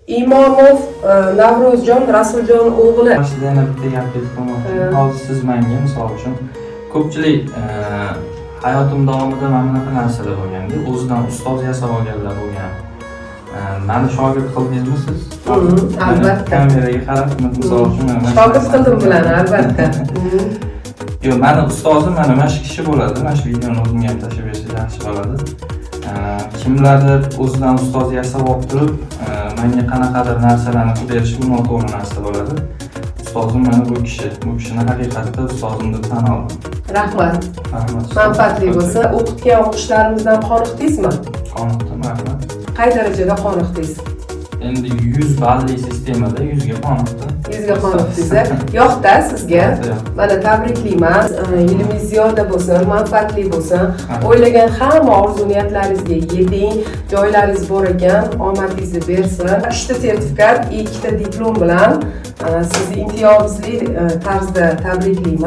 Imomov Navruzjon Rasuljon o'g'li. Boshida yana bitta gap aytib qo'ymoqchiman. Hozir siz menga misol uchun ko'pchilik hayotim davomida mana bunaqa narsalar bo'lganda, o'zidan ustoz yasab olganlar bo'lgan. Meni shogird qildingizmi siz? Albatta. Kameraga qarab, misol uchun Shogird qildim bilan albatta. Yo'q, meni ustozim mana shu kishi bo'ladi. Mana shu videoni o'zimga ham tashlab bersangiz yaxshi bo'ladi. Kimlardir o'zidan ustoz yasab olib turib, menga qanaqadir narsalarni qilib berishi bu noto'g'ri narsa bo'ladi. Ustozim mana bu kishi. Bu kishini haqiqatda ustozim deb tan oldim. Rahmat. Rahmat. Manfaatli bo'lsa, o'qitgan o'qishlarimizdan qoniqdingizmi? Qoniqdim, rahmat. Qay darajada qoniqdingiz? Endi 100 balli sistemada 100 ga qoniqdim. 100 ga qoniqdingiz. Yo'q-da sizga. Mana tabriklayman. Yilingiz ziyoda bo'lsin, manfaatli bo'lsin. O'ylagan hamma orzu-niyatlaringizga yeting. Joylaringiz bor ekan, omadingizni bersin. 3 ta sertifikat, 2 ta diplom bilan sizni imtiyozli tarzda tabriklayman.